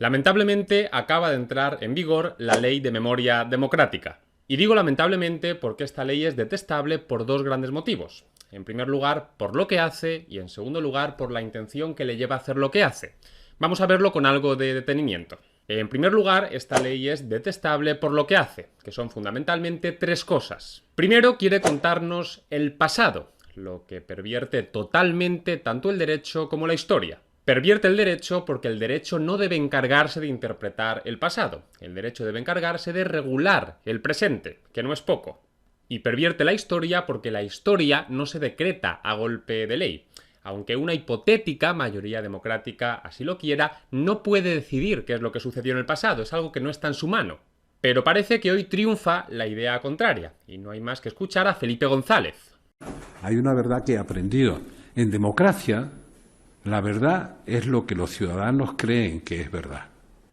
Lamentablemente acaba de entrar en vigor la Ley de Memoria Democrática. Y digo lamentablemente porque esta ley es detestable por dos grandes motivos. En primer lugar, por lo que hace, y en segundo lugar, por la intención que le lleva a hacer lo que hace. Vamos a verlo con algo de detenimiento. En primer lugar, esta ley es detestable por lo que hace, que son fundamentalmente tres cosas. Primero, quiere contarnos el pasado, lo que pervierte totalmente tanto el derecho como la historia. Pervierte el derecho porque el derecho no debe encargarse de interpretar el pasado. El derecho debe encargarse de regular el presente, que no es poco. Y pervierte la historia porque la historia no se decreta a golpe de ley. Aunque una hipotética mayoría democrática así lo quiera, no puede decidir qué es lo que sucedió en el pasado, es algo que no está en su mano. Pero parece que hoy triunfa la idea contraria, y no hay más que escuchar a Felipe González. Hay una verdad que he aprendido. En democracia, la verdad es lo que los ciudadanos creen que es verdad.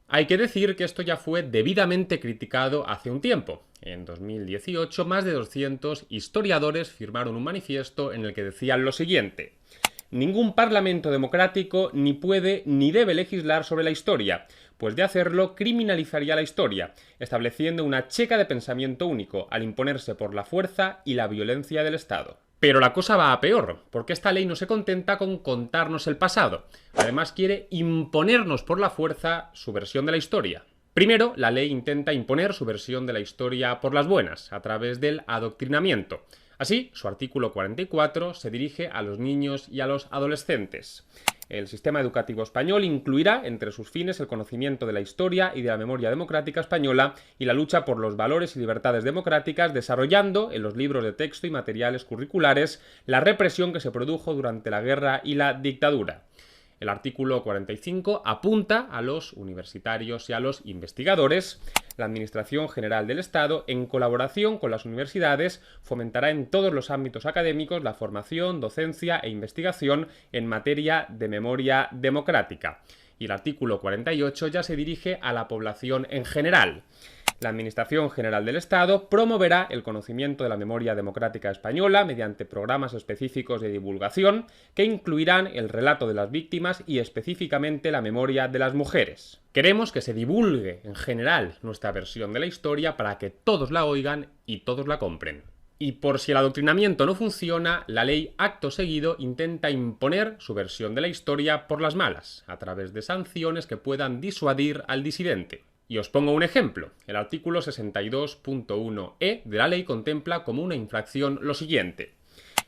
Hay que decir que esto ya fue debidamente criticado hace un tiempo. En 2018, más de 200 historiadores firmaron un manifiesto en el que decían lo siguiente: ningún parlamento democrático ni puede ni debe legislar sobre la historia, pues de hacerlo criminalizaría la historia, estableciendo una checa de pensamiento único al imponerse por la fuerza y la violencia del Estado. Pero la cosa va a peor, porque esta ley no se contenta con contarnos el pasado, además quiere imponernos por la fuerza su versión de la historia. Primero, la ley intenta imponer su versión de la historia por las buenas, a través del adoctrinamiento. Así, su artículo 44 se dirige a los niños y a los adolescentes. El sistema educativo español incluirá entre sus fines el conocimiento de la historia y de la memoria democrática española y la lucha por los valores y libertades democráticas, desarrollando en los libros de texto y materiales curriculares la represión que se produjo durante la guerra y la dictadura. El artículo 45 apunta a los universitarios y a los investigadores. La Administración General del Estado, en colaboración con las universidades, fomentará en todos los ámbitos académicos la formación, docencia e investigación en materia de memoria democrática. Y el artículo 48 ya se dirige a la población en general. La Administración General del Estado promoverá el conocimiento de la memoria democrática española mediante programas específicos de divulgación que incluirán el relato de las víctimas y específicamente la memoria de las mujeres. Queremos que se divulgue en general nuestra versión de la historia para que todos la oigan y todos la compren. Y por si el adoctrinamiento no funciona, la ley acto seguido intenta imponer su versión de la historia por las malas, a través de sanciones que puedan disuadir al disidente. Y os pongo un ejemplo. El artículo 62.1e de la ley contempla como una infracción lo siguiente: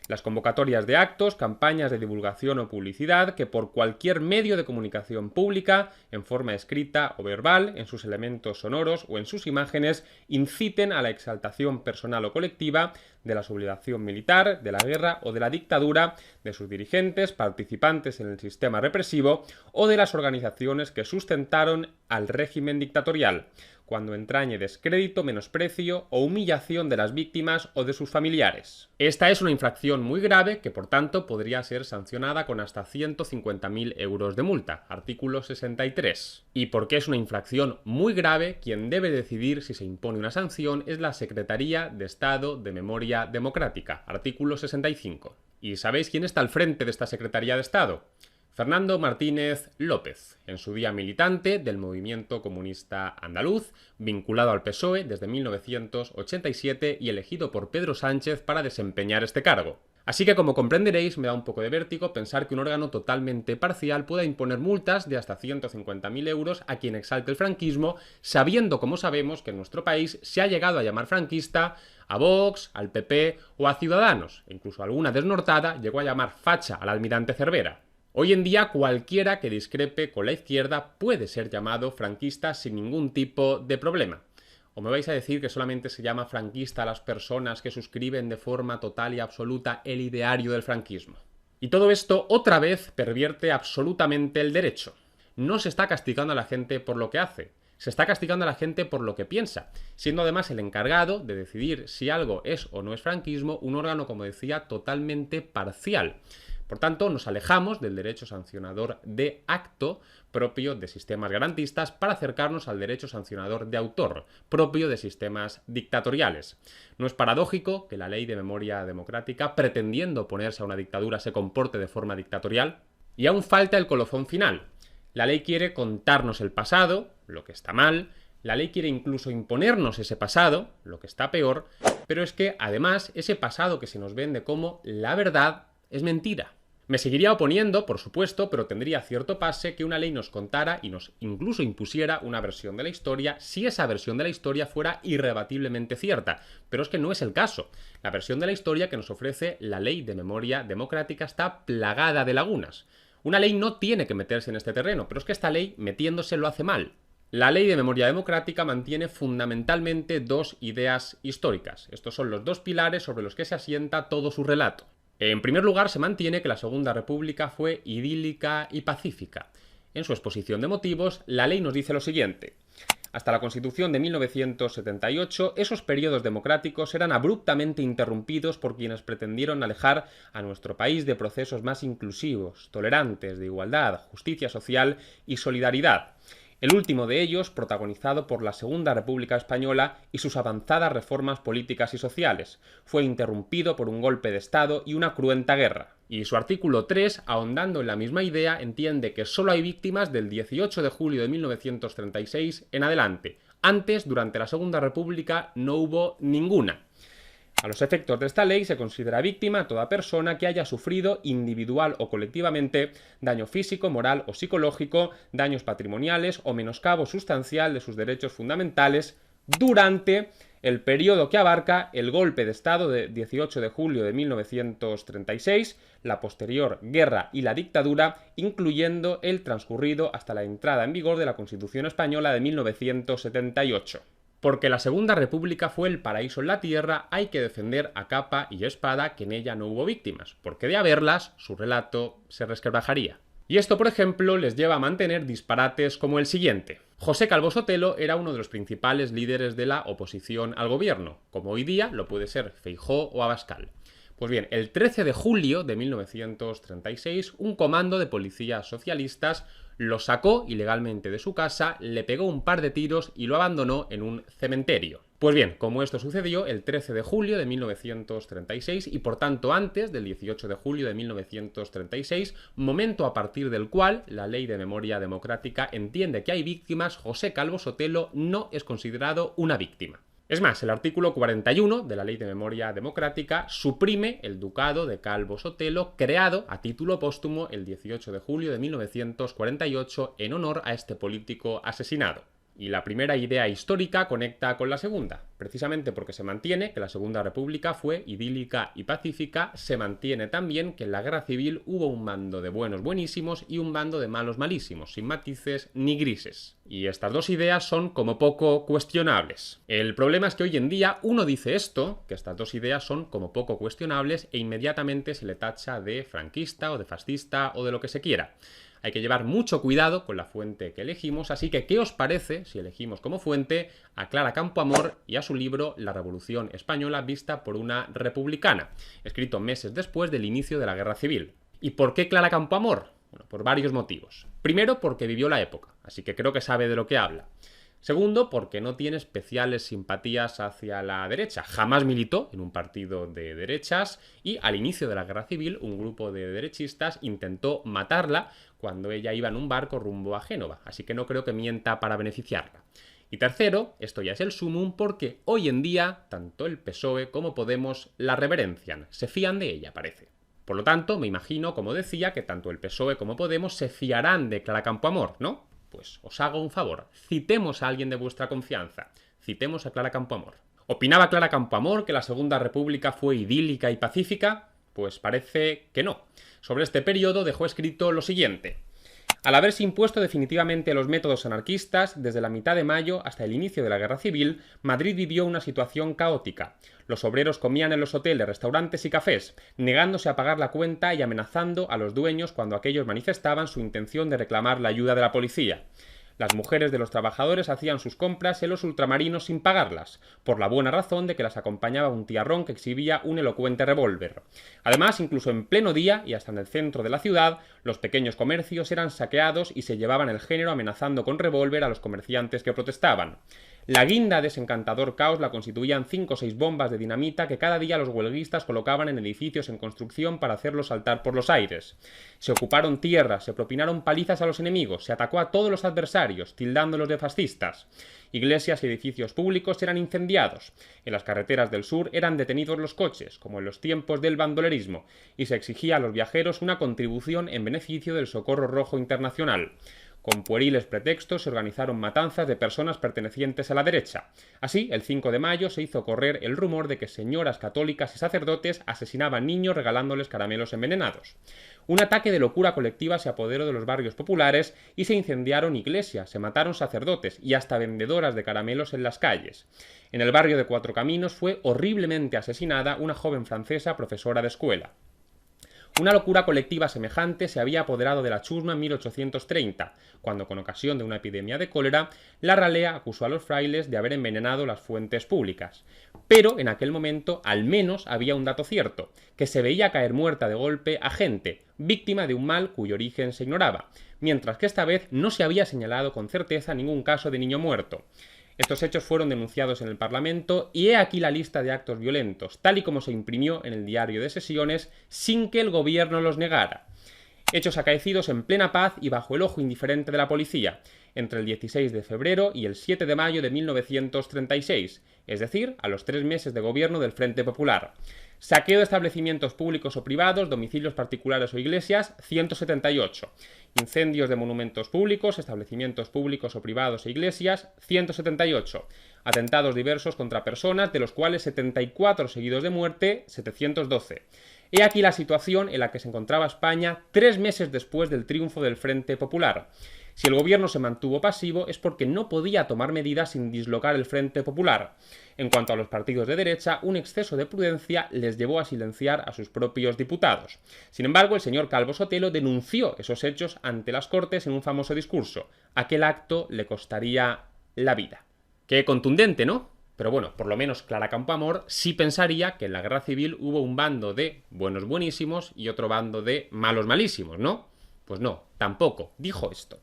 las convocatorias de actos, campañas de divulgación o publicidad que por cualquier medio de comunicación pública, en forma escrita o verbal, en sus elementos sonoros o en sus imágenes, inciten a la exaltación personal o colectiva de la sublevación militar, de la guerra o de la dictadura, de sus dirigentes, participantes en el sistema represivo o de las organizaciones que sustentaron al régimen dictatorial, cuando entrañe descrédito, menosprecio o humillación de las víctimas o de sus familiares. Esta es una infracción muy grave que, por tanto, podría ser sancionada con hasta 150.000 euros de multa, artículo 63. Y porque es una infracción muy grave, quien debe decidir si se impone una sanción es la Secretaría de Estado de Memoria Democrática, artículo 65. ¿Y sabéis quién está al frente de esta Secretaría de Estado? Fernando Martínez López, en su día militante del movimiento comunista andaluz, vinculado al PSOE desde 1987 y elegido por Pedro Sánchez para desempeñar este cargo. Así que, como comprenderéis, me da un poco de vértigo pensar que un órgano totalmente parcial pueda imponer multas de hasta 150.000 euros a quien exalte el franquismo, sabiendo, como sabemos, que en nuestro país se ha llegado a llamar franquista a Vox, al PP o a Ciudadanos. E incluso alguna desnortada llegó a llamar facha al almirante Cervera. Hoy en día cualquiera que discrepe con la izquierda puede ser llamado franquista sin ningún tipo de problema. ¿O me vais a decir que solamente se llama franquista a las personas que suscriben de forma total y absoluta el ideario del franquismo? Y todo esto otra vez pervierte absolutamente el derecho. No se está castigando a la gente por lo que hace, se está castigando a la gente por lo que piensa, siendo además el encargado de decidir si algo es o no es franquismo un órgano, como decía, totalmente parcial. Por tanto, nos alejamos del derecho sancionador de acto propio de sistemas garantistas para acercarnos al derecho sancionador de autor propio de sistemas dictatoriales. ¿No es paradójico que la ley de memoria democrática, pretendiendo oponerse a una dictadura, se comporte de forma dictatorial? Y aún falta el colofón final. La ley quiere contarnos el pasado, lo que está mal, la ley quiere incluso imponernos ese pasado, lo que está peor, pero es que además ese pasado que se nos vende como la verdad es mentira. Me seguiría oponiendo, por supuesto, pero tendría cierto pase que una ley nos contara y nos incluso impusiera una versión de la historia si esa versión de la historia fuera irrebatiblemente cierta. Pero es que no es el caso. La versión de la historia que nos ofrece la Ley de Memoria Democrática está plagada de lagunas. Una ley no tiene que meterse en este terreno, pero es que esta ley, metiéndose, lo hace mal. La Ley de Memoria Democrática mantiene fundamentalmente dos ideas históricas. Estos son los dos pilares sobre los que se asienta todo su relato. En primer lugar, se mantiene que la Segunda República fue idílica y pacífica. En su exposición de motivos, la ley nos dice lo siguiente. Hasta la Constitución de 1978, esos periodos democráticos eran abruptamente interrumpidos por quienes pretendieron alejar a nuestro país de procesos más inclusivos, tolerantes, de igualdad, justicia social y solidaridad. El último de ellos protagonizado por la Segunda República Española y sus avanzadas reformas políticas y sociales. Fue interrumpido por un golpe de Estado y una cruenta guerra. Y su artículo 3, ahondando en la misma idea, entiende que solo hay víctimas del 18 de julio de 1936 en adelante. Antes, durante la Segunda República, no hubo ninguna. A los efectos de esta ley se considera víctima toda persona que haya sufrido individual o colectivamente daño físico, moral o psicológico, daños patrimoniales o menoscabo sustancial de sus derechos fundamentales durante el periodo que abarca el golpe de Estado de 18 de julio de 1936, la posterior guerra y la dictadura, incluyendo el transcurrido hasta la entrada en vigor de la Constitución Española de 1978. Porque la Segunda República fue el paraíso en la tierra, hay que defender a capa y espada que en ella no hubo víctimas, porque de haberlas, su relato se resquebrajaría. Y esto, por ejemplo, les lleva a mantener disparates como el siguiente. José Calvo Sotelo era uno de los principales líderes de la oposición al gobierno, como hoy día lo puede ser Feijóo o Abascal. Pues bien, el 13 de julio de 1936, un comando de policías socialistas lo sacó ilegalmente de su casa, le pegó un par de tiros y lo abandonó en un cementerio. Pues bien, como esto sucedió el 13 de julio de 1936 y por tanto antes del 18 de julio de 1936, momento a partir del cual la Ley de Memoria Democrática entiende que hay víctimas, José Calvo Sotelo no es considerado una víctima. Es más, el artículo 41 de la Ley de Memoria Democrática suprime el ducado de Calvo Sotelo, creado a título póstumo el 18 de julio de 1948 en honor a este político asesinado. Y la primera idea histórica conecta con la segunda, precisamente porque se mantiene que la Segunda República fue idílica y pacífica, se mantiene también que en la Guerra Civil hubo un bando de buenos buenísimos y un bando de malos malísimos, sin matices ni grises. Y estas dos ideas son como poco cuestionables. El problema es que hoy en día uno dice esto, que estas dos ideas son como poco cuestionables e inmediatamente se le tacha de franquista o de fascista o de lo que se quiera. Hay que llevar mucho cuidado con la fuente que elegimos, así que ¿qué os parece si elegimos como fuente a Clara Campoamor y a su libro La Revolución Española vista por una republicana, escrito meses después del inicio de la Guerra Civil? ¿Y por qué Clara Campoamor? Bueno, por varios motivos. Primero, porque vivió la época, así que creo que sabe de lo que habla. Segundo, porque no tiene especiales simpatías hacia la derecha. Jamás militó en un partido de derechas y al inicio de la Guerra Civil un grupo de derechistas intentó matarla cuando ella iba en un barco rumbo a Génova, así que no creo que mienta para beneficiarla. Y tercero, esto ya es el sumum, porque hoy en día tanto el PSOE como Podemos la reverencian, se fían de ella, parece. Por lo tanto, me imagino, como decía, que tanto el PSOE como Podemos se fiarán de Clara Campoamor, ¿no? Pues os hago un favor, citemos a alguien de vuestra confianza, citemos a Clara Campoamor. ¿Opinaba Clara Campoamor que la Segunda República fue idílica y pacífica? Pues parece que no. Sobre este periodo dejó escrito lo siguiente. Al haberse impuesto definitivamente los métodos anarquistas, desde la mitad de mayo hasta el inicio de la Guerra Civil, Madrid vivió una situación caótica. Los obreros comían en los hoteles, restaurantes y cafés, negándose a pagar la cuenta y amenazando a los dueños cuando aquellos manifestaban su intención de reclamar la ayuda de la policía. Las mujeres de los trabajadores hacían sus compras en los ultramarinos sin pagarlas, por la buena razón de que las acompañaba un tiarrón que exhibía un elocuente revólver. Además, incluso en pleno día y hasta en el centro de la ciudad, los pequeños comercios eran saqueados y se llevaban el género amenazando con revólver a los comerciantes que protestaban. La guinda de ese encantador caos la constituían 5 o 6 bombas de dinamita que cada día los huelguistas colocaban en edificios en construcción para hacerlos saltar por los aires. Se ocuparon tierras, se propinaron palizas a los enemigos, se atacó a todos los adversarios, tildándolos de fascistas. Iglesias y edificios públicos eran incendiados. En las carreteras del sur eran detenidos los coches, como en los tiempos del bandolerismo, y se exigía a los viajeros una contribución en beneficio del Socorro Rojo Internacional. Con pueriles pretextos se organizaron matanzas de personas pertenecientes a la derecha. Así, el 5 de mayo se hizo correr el rumor de que señoras católicas y sacerdotes asesinaban niños regalándoles caramelos envenenados. Un ataque de locura colectiva se apoderó de los barrios populares y se incendiaron iglesias, se mataron sacerdotes y hasta vendedoras de caramelos en las calles. En el barrio de Cuatro Caminos fue horriblemente asesinada una joven francesa profesora de escuela. Una locura colectiva semejante se había apoderado de la chusma en 1830, cuando, con ocasión de una epidemia de cólera, la ralea acusó a los frailes de haber envenenado las fuentes públicas. Pero en aquel momento al menos había un dato cierto, que se veía caer muerta de golpe a gente, víctima de un mal cuyo origen se ignoraba, mientras que esta vez no se había señalado con certeza ningún caso de niño muerto. Estos hechos fueron denunciados en el Parlamento y he aquí la lista de actos violentos, tal y como se imprimió en el diario de sesiones, sin que el gobierno los negara. Hechos acaecidos en plena paz y bajo el ojo indiferente de la policía, entre el 16 de febrero y el 7 de mayo de 1936, es decir, a los 3 meses de gobierno del Frente Popular. Saqueo de establecimientos públicos o privados, domicilios particulares o iglesias, 178. Incendios de monumentos públicos, establecimientos públicos o privados e iglesias, 178. Atentados diversos contra personas, de los cuales 74 seguidos de muerte, 712. He aquí la situación en la que se encontraba España 3 meses después del triunfo del Frente Popular. Si el gobierno se mantuvo pasivo es porque no podía tomar medidas sin dislocar el Frente Popular. En cuanto a los partidos de derecha, un exceso de prudencia les llevó a silenciar a sus propios diputados. Sin embargo, el señor Calvo Sotelo denunció esos hechos ante las Cortes en un famoso discurso. Aquel acto le costaría la vida. Qué contundente, ¿no? Pero bueno, por lo menos Clara Campoamor sí pensaría que en la guerra civil hubo un bando de buenos buenísimos y otro bando de malos malísimos, ¿no? Pues no, tampoco dijo esto.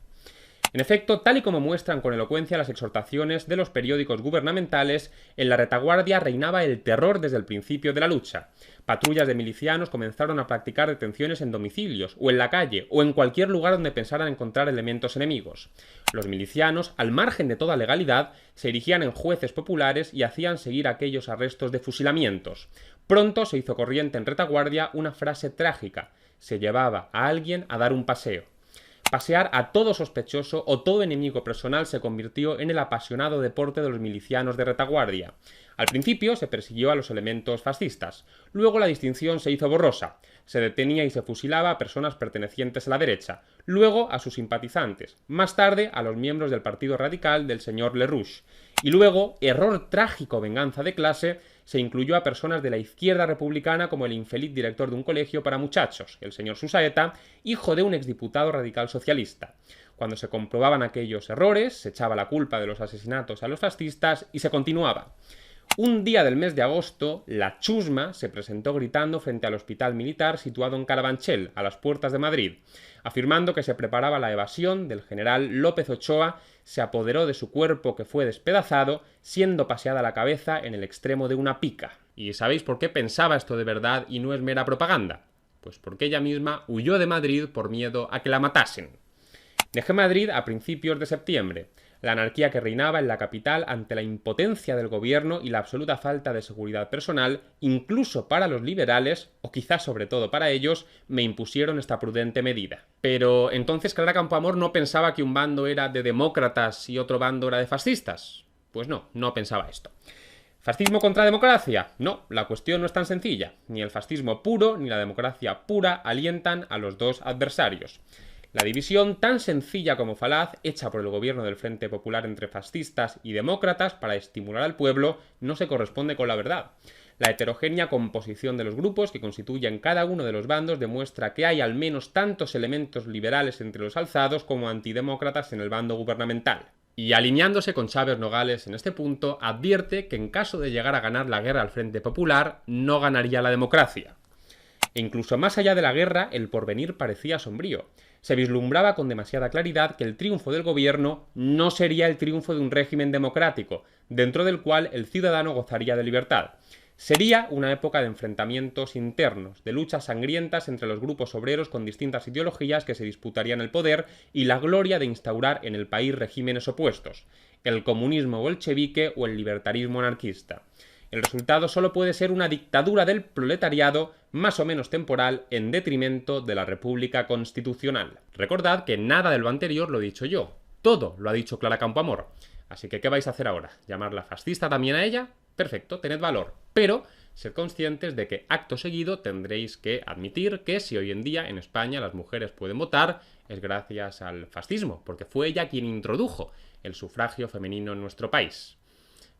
En efecto, tal y como muestran con elocuencia las exhortaciones de los periódicos gubernamentales, en la retaguardia reinaba el terror desde el principio de la lucha. Patrullas de milicianos comenzaron a practicar detenciones en domicilios, o en la calle, o en cualquier lugar donde pensaran encontrar elementos enemigos. Los milicianos, al margen de toda legalidad, se erigían en jueces populares y hacían seguir aquellos arrestos de fusilamientos. Pronto se hizo corriente en retaguardia una frase trágica: se llevaba a alguien a dar un paseo. Pasear a todo sospechoso o todo enemigo personal se convirtió en el apasionado deporte de los milicianos de retaguardia. Al principio se persiguió a los elementos fascistas, luego la distinción se hizo borrosa, se detenía y se fusilaba a personas pertenecientes a la derecha, luego a sus simpatizantes, más tarde a los miembros del Partido Radical del señor Lerrouche, y luego, error trágico venganza de clase, se incluyó a personas de la izquierda republicana como el infeliz director de un colegio para muchachos, el señor Susaeta, hijo de un exdiputado radical socialista. Cuando se comprobaban aquellos errores, se echaba la culpa de los asesinatos a los fascistas y se continuaba. Un día del mes de agosto, la chusma se presentó gritando frente al hospital militar situado en Carabanchel, a las puertas de Madrid. Afirmando que se preparaba la evasión del general López Ochoa, se apoderó de su cuerpo que fue despedazado, siendo paseada la cabeza en el extremo de una pica. ¿Y sabéis por qué pensaba esto de verdad y no es mera propaganda? Pues porque ella misma huyó de Madrid por miedo a que la matasen. Dejé Madrid a principios de septiembre. La anarquía que reinaba en la capital ante la impotencia del gobierno y la absoluta falta de seguridad personal, incluso para los liberales, o quizás sobre todo para ellos, me impusieron esta prudente medida. Pero entonces Clara Campoamor no pensaba que un bando era de demócratas y otro bando era de fascistas. Pues no, no pensaba esto. ¿Fascismo contra democracia? No, la cuestión no es tan sencilla. Ni el fascismo puro ni la democracia pura alientan a los dos adversarios. La división, tan sencilla como falaz, hecha por el gobierno del Frente Popular entre fascistas y demócratas para estimular al pueblo, no se corresponde con la verdad. La heterogénea composición de los grupos que constituyen cada uno de los bandos demuestra que hay al menos tantos elementos liberales entre los alzados como antidemócratas en el bando gubernamental. Y alineándose con Chávez Nogales en este punto, advierte que en caso de llegar a ganar la guerra al Frente Popular, no ganaría la democracia. E incluso más allá de la guerra, el porvenir parecía sombrío. Se vislumbraba con demasiada claridad que el triunfo del gobierno no sería el triunfo de un régimen democrático, dentro del cual el ciudadano gozaría de libertad. Sería una época de enfrentamientos internos, de luchas sangrientas entre los grupos obreros con distintas ideologías que se disputarían el poder y la gloria de instaurar en el país regímenes opuestos, el comunismo bolchevique o el libertarismo anarquista. El resultado solo puede ser una dictadura del proletariado más o menos temporal en detrimento de la República Constitucional. Recordad que nada de lo anterior lo he dicho yo, todo lo ha dicho Clara Campoamor. Así que, ¿qué vais a hacer ahora? ¿Llamarla fascista también a ella? Perfecto, tened valor. Pero sed conscientes de que acto seguido tendréis que admitir que si hoy en día en España las mujeres pueden votar es gracias al fascismo, porque fue ella quien introdujo el sufragio femenino en nuestro país.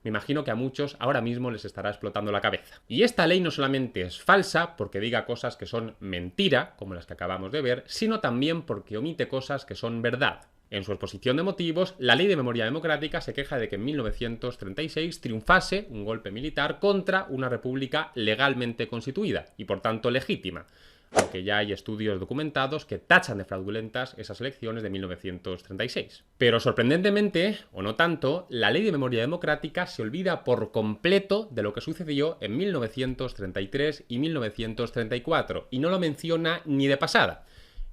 Me imagino que a muchos ahora mismo les estará explotando la cabeza. Y esta ley no solamente es falsa porque diga cosas que son mentira, como las que acabamos de ver, sino también porque omite cosas que son verdad. En su exposición de motivos, la Ley de Memoria Democrática se queja de que en 1936 triunfase un golpe militar contra una república legalmente constituida y por tanto legítima, aunque ya hay estudios documentados que tachan de fraudulentas esas elecciones de 1936. Pero sorprendentemente, o no tanto, la Ley de Memoria Democrática se olvida por completo de lo que sucedió en 1933 y 1934, y no lo menciona ni de pasada.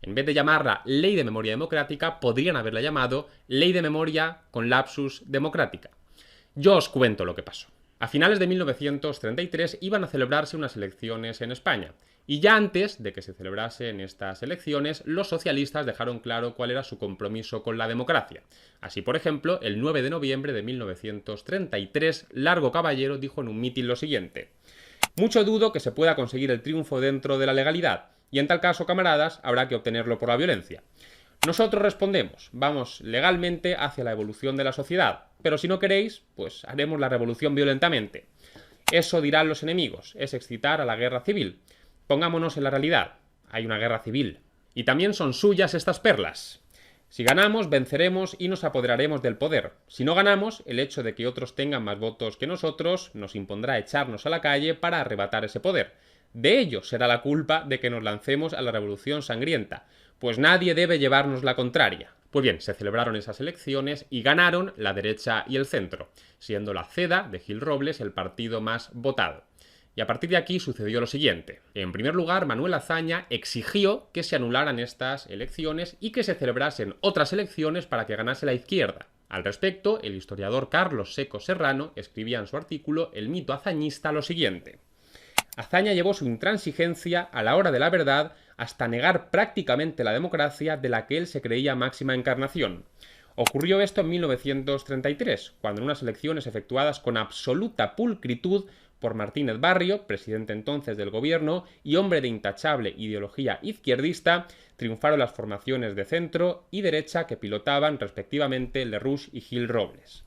En vez de llamarla Ley de Memoria Democrática, podrían haberla llamado Ley de Memoria con lapsus democrática. Yo os cuento lo que pasó. A finales de 1933 iban a celebrarse unas elecciones en España, y ya antes de que se celebrasen estas elecciones, los socialistas dejaron claro cuál era su compromiso con la democracia. Así, por ejemplo, el 9 de noviembre de 1933, Largo Caballero dijo en un mitin lo siguiente: «Mucho dudo que se pueda conseguir el triunfo dentro de la legalidad, y en tal caso, camaradas, habrá que obtenerlo por la violencia. Nosotros respondemos, vamos legalmente hacia la evolución de la sociedad, pero si no queréis, pues haremos la revolución violentamente. Eso dirán los enemigos, es excitar a la guerra civil. Pongámonos en la realidad, hay una guerra civil. Y también son suyas estas perlas. Si ganamos, venceremos y nos apoderaremos del poder. Si no ganamos, el hecho de que otros tengan más votos que nosotros nos impondrá echarnos a la calle para arrebatar ese poder. De ello será la culpa de que nos lancemos a la revolución sangrienta, pues nadie debe llevarnos la contraria». Pues bien, se celebraron esas elecciones y ganaron la derecha y el centro, siendo la CEDA de Gil Robles el partido más votado. Y a partir de aquí sucedió lo siguiente. En primer lugar, Manuel Azaña exigió que se anularan estas elecciones y que se celebrasen otras elecciones para que ganase la izquierda. Al respecto, el historiador Carlos Seco Serrano escribía en su artículo El mito azañista lo siguiente: «Azaña llevó su intransigencia a la hora de la verdad hasta negar prácticamente la democracia de la que él se creía máxima encarnación. Ocurrió esto en 1933, cuando en unas elecciones efectuadas con absoluta pulcritud por Martínez Barrio, presidente entonces del gobierno y hombre de intachable ideología izquierdista, triunfaron las formaciones de centro y derecha que pilotaban respectivamente Lerroux y Gil Robles.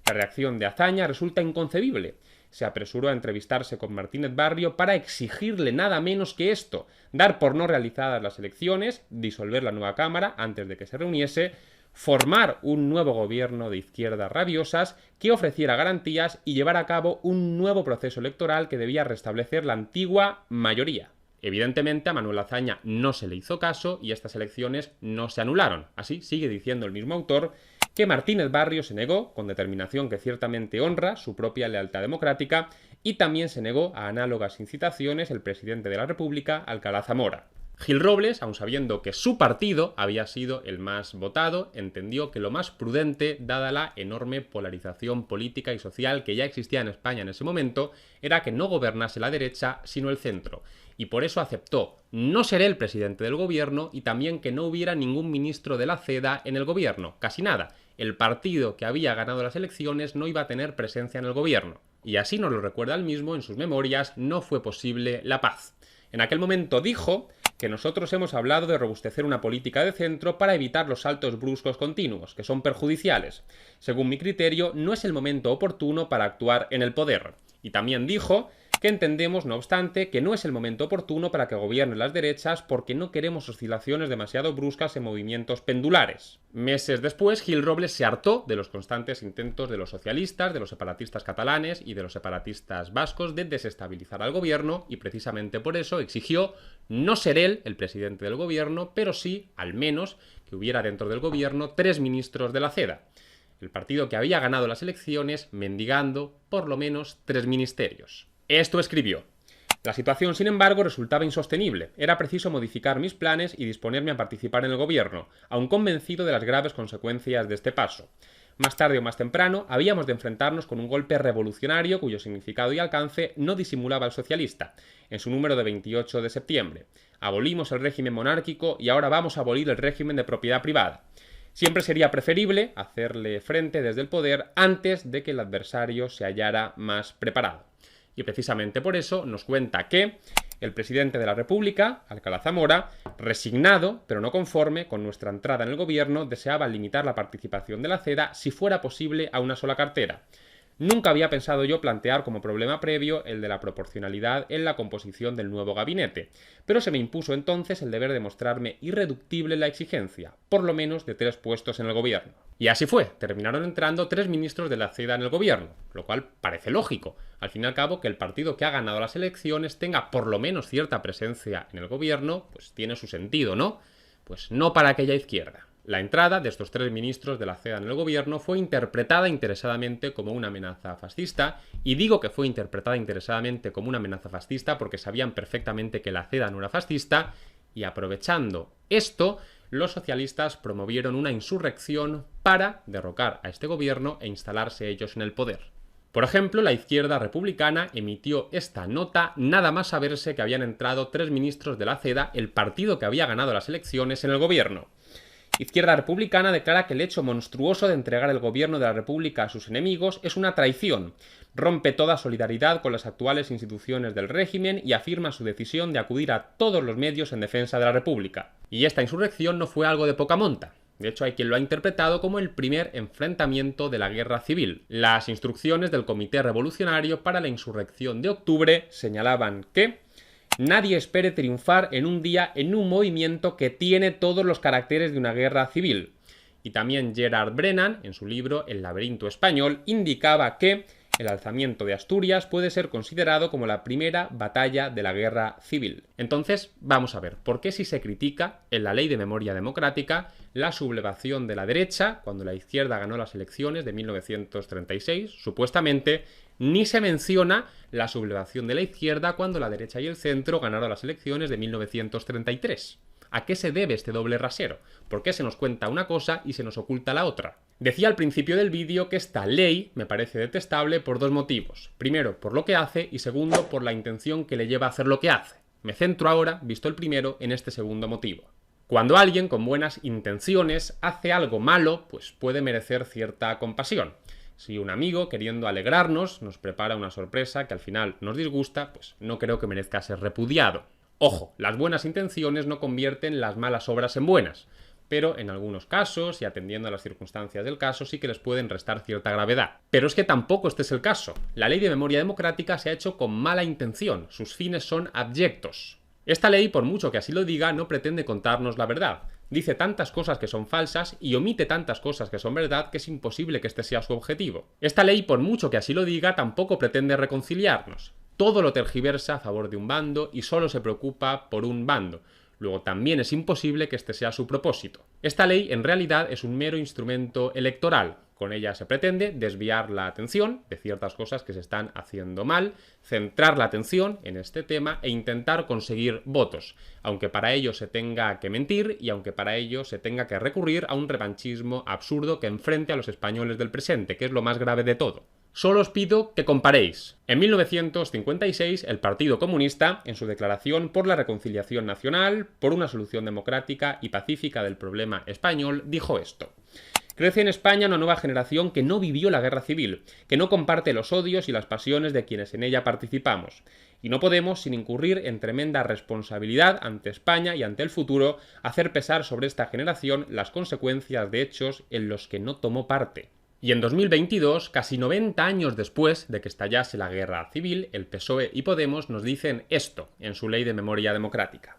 La reacción de Azaña resulta inconcebible. Se apresuró a entrevistarse con Martínez Barrio para exigirle nada menos que esto: dar por no realizadas las elecciones, disolver la nueva Cámara antes de que se reuniese, formar un nuevo gobierno de izquierdas rabiosas que ofreciera garantías y llevar a cabo un nuevo proceso electoral que debía restablecer la antigua mayoría. Evidentemente a Manuel Azaña no se le hizo caso y estas elecciones no se anularon. Así sigue diciendo el mismo autor que Martínez Barrio se negó, con determinación que ciertamente honra su propia lealtad democrática, y también se negó a análogas incitaciones el presidente de la República, Alcalá Zamora. Gil Robles, aun sabiendo que su partido había sido el más votado, entendió que lo más prudente, dada la enorme polarización política y social que ya existía en España en ese momento, era que no gobernase la derecha, sino el centro. Y por eso aceptó no ser el presidente del gobierno y también que no hubiera ningún ministro de la CEDA en el gobierno, casi nada. El partido que había ganado las elecciones no iba a tener presencia en el gobierno. Y así nos lo recuerda él mismo en sus memorias No fue posible la paz. En aquel momento dijo que nosotros hemos hablado de robustecer una política de centro para evitar los saltos bruscos continuos, que son perjudiciales. Según mi criterio, no es el momento oportuno para actuar en el poder. Y también dijo que entendemos, no obstante, que no es el momento oportuno para que gobiernen las derechas porque no queremos oscilaciones demasiado bruscas en movimientos pendulares. Meses después, Gil Robles se hartó de los constantes intentos de los socialistas, de los separatistas catalanes y de los separatistas vascos de desestabilizar al gobierno y precisamente por eso exigió no ser él el presidente del gobierno, pero sí, al menos, que hubiera dentro del gobierno 3 ministros de la CEDA. El partido que había ganado las elecciones mendigando por lo menos 3 ministerios. Esto escribió. La situación, sin embargo, resultaba insostenible. Era preciso modificar mis planes y disponerme a participar en el gobierno, aun convencido de las graves consecuencias de este paso. Más tarde o más temprano, habíamos de enfrentarnos con un golpe revolucionario cuyo significado y alcance no disimulaba el socialista, en su número de 28 de septiembre. Abolimos el régimen monárquico y ahora vamos a abolir el régimen de propiedad privada. Siempre sería preferible hacerle frente desde el poder antes de que el adversario se hallara más preparado. Y precisamente por eso nos cuenta que el presidente de la República, Alcalá Zamora, resignado pero no conforme con nuestra entrada en el gobierno, deseaba limitar la participación de la CEDA si fuera posible a una sola cartera. Nunca había pensado yo plantear como problema previo el de la proporcionalidad en la composición del nuevo gabinete, pero se me impuso entonces el deber de mostrarme irreductible en la exigencia, por lo menos de 3 puestos en el gobierno. Y así fue, terminaron entrando 3 ministros de la CEDA en el gobierno, lo cual parece lógico, al fin y al cabo que el partido que ha ganado las elecciones tenga por lo menos cierta presencia en el gobierno, pues tiene su sentido, ¿no? Pues no para aquella izquierda. La entrada de estos 3 ministros de la CEDA en el gobierno fue interpretada interesadamente como una amenaza fascista, y digo que fue interpretada interesadamente como una amenaza fascista porque sabían perfectamente que la CEDA no era fascista, y aprovechando esto, los socialistas promovieron una insurrección para derrocar a este gobierno e instalarse ellos en el poder. Por ejemplo, la izquierda republicana emitió esta nota nada más saberse que habían entrado 3 ministros de la CEDA, el partido que había ganado las elecciones, en el gobierno. Izquierda Republicana declara que el hecho monstruoso de entregar el gobierno de la República a sus enemigos es una traición, rompe toda solidaridad con las actuales instituciones del régimen y afirma su decisión de acudir a todos los medios en defensa de la República. Y esta insurrección no fue algo de poca monta. De hecho, hay quien lo ha interpretado como el primer enfrentamiento de la guerra civil. Las instrucciones del Comité Revolucionario para la insurrección de octubre señalaban que nadie espere triunfar en un día en un movimiento que tiene todos los caracteres de una guerra civil. Y también Gerard Brennan, en su libro El laberinto español, indicaba que el alzamiento de Asturias puede ser considerado como la primera batalla de la guerra civil. Entonces, vamos a ver, ¿por qué si se critica en la Ley de Memoria Democrática la sublevación de la derecha cuando la izquierda ganó las elecciones de 1936, supuestamente, ni se menciona la sublevación de la izquierda cuando la derecha y el centro ganaron las elecciones de 1933? ¿A qué se debe este doble rasero? ¿Por qué se nos cuenta una cosa y se nos oculta la otra? Decía al principio del vídeo que esta ley me parece detestable por 2 motivos. Primero, por lo que hace, y segundo, por la intención que le lleva a hacer lo que hace. Me centro ahora, visto el primero, en este segundo motivo. Cuando alguien con buenas intenciones hace algo malo, pues puede merecer cierta compasión. Si un amigo, queriendo alegrarnos, nos prepara una sorpresa que al final nos disgusta, pues no creo que merezca ser repudiado. Ojo, las buenas intenciones no convierten las malas obras en buenas, pero en algunos casos, y atendiendo a las circunstancias del caso, sí que les pueden restar cierta gravedad. Pero es que tampoco este es el caso. La Ley de Memoria Democrática se ha hecho con mala intención, sus fines son abyectos. Esta ley, por mucho que así lo diga, no pretende contarnos la verdad. Dice tantas cosas que son falsas y omite tantas cosas que son verdad que es imposible que este sea su objetivo. Esta ley, por mucho que así lo diga, tampoco pretende reconciliarnos. Todo lo tergiversa a favor de un bando y solo se preocupa por un bando. Luego también es imposible que este sea su propósito. Esta ley en realidad es un mero instrumento electoral. Con ella se pretende desviar la atención de ciertas cosas que se están haciendo mal, centrar la atención en este tema e intentar conseguir votos, aunque para ello se tenga que mentir y aunque para ello se tenga que recurrir a un revanchismo absurdo que enfrente a los españoles del presente, que es lo más grave de todo. Solo os pido que comparéis. En 1956, el Partido Comunista, en su declaración por la reconciliación nacional, por una solución democrática y pacífica del problema español, dijo esto: crece en España una nueva generación que no vivió la guerra civil, que no comparte los odios y las pasiones de quienes en ella participamos. Y no podemos, sin incurrir en tremenda responsabilidad ante España y ante el futuro, hacer pesar sobre esta generación las consecuencias de hechos en los que no tomó parte. Y en 2022, casi 90 años después de que estallase la guerra civil, el PSOE y Podemos nos dicen esto en su Ley de Memoria Democrática.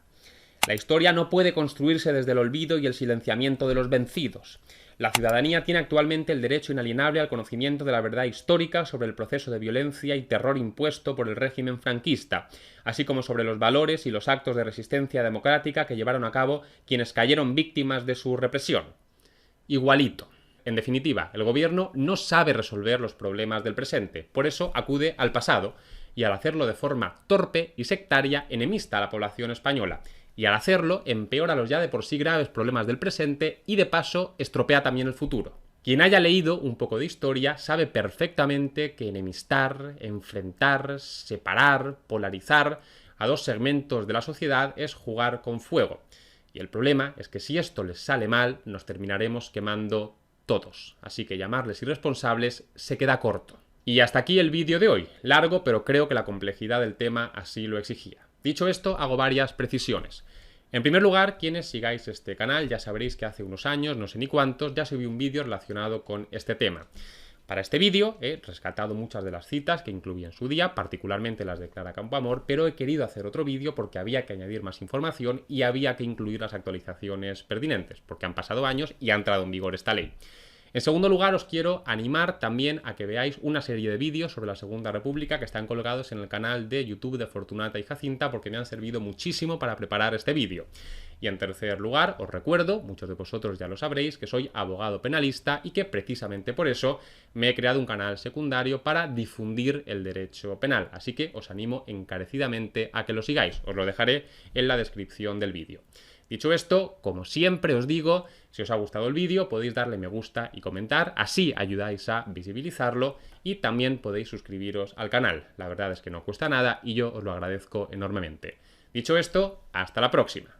La historia no puede construirse desde el olvido y el silenciamiento de los vencidos. La ciudadanía tiene actualmente el derecho inalienable al conocimiento de la verdad histórica sobre el proceso de violencia y terror impuesto por el régimen franquista, así como sobre los valores y los actos de resistencia democrática que llevaron a cabo quienes cayeron víctimas de su represión. Igualito. En definitiva, el gobierno no sabe resolver los problemas del presente, por eso acude al pasado, y al hacerlo de forma torpe y sectaria enemista a la población española, y al hacerlo empeora los ya de por sí graves problemas del presente y de paso estropea también el futuro. Quien haya leído un poco de historia sabe perfectamente que enemistar, enfrentar, separar, polarizar a dos segmentos de la sociedad es jugar con fuego. Y el problema es que si esto les sale mal, nos terminaremos quemando todos. Así que llamarles irresponsables se queda corto. Y hasta aquí el vídeo de hoy. Largo, pero creo que la complejidad del tema así lo exigía. Dicho esto, hago varias precisiones. En primer lugar, quienes sigáis este canal ya sabréis que hace unos años, no sé ni cuántos, ya subí un vídeo relacionado con este tema. Para este vídeo he rescatado muchas de las citas que incluí en su día, particularmente las de Clara Campoamor, pero he querido hacer otro vídeo porque había que añadir más información y había que incluir las actualizaciones pertinentes, porque han pasado años y ha entrado en vigor esta ley. En segundo lugar, os quiero animar también a que veáis una serie de vídeos sobre la Segunda República que están colgados en el canal de YouTube de Fortunata y Jacinta porque me han servido muchísimo para preparar este vídeo. Y en tercer lugar, os recuerdo, muchos de vosotros ya lo sabréis, que soy abogado penalista y que precisamente por eso me he creado un canal secundario para difundir el derecho penal. Así que os animo encarecidamente a que lo sigáis. Os lo dejaré en la descripción del vídeo. Dicho esto, como siempre os digo, si os ha gustado el vídeo podéis darle me gusta y comentar, así ayudáis a visibilizarlo y también podéis suscribiros al canal. La verdad es que no cuesta nada y yo os lo agradezco enormemente. Dicho esto, hasta la próxima.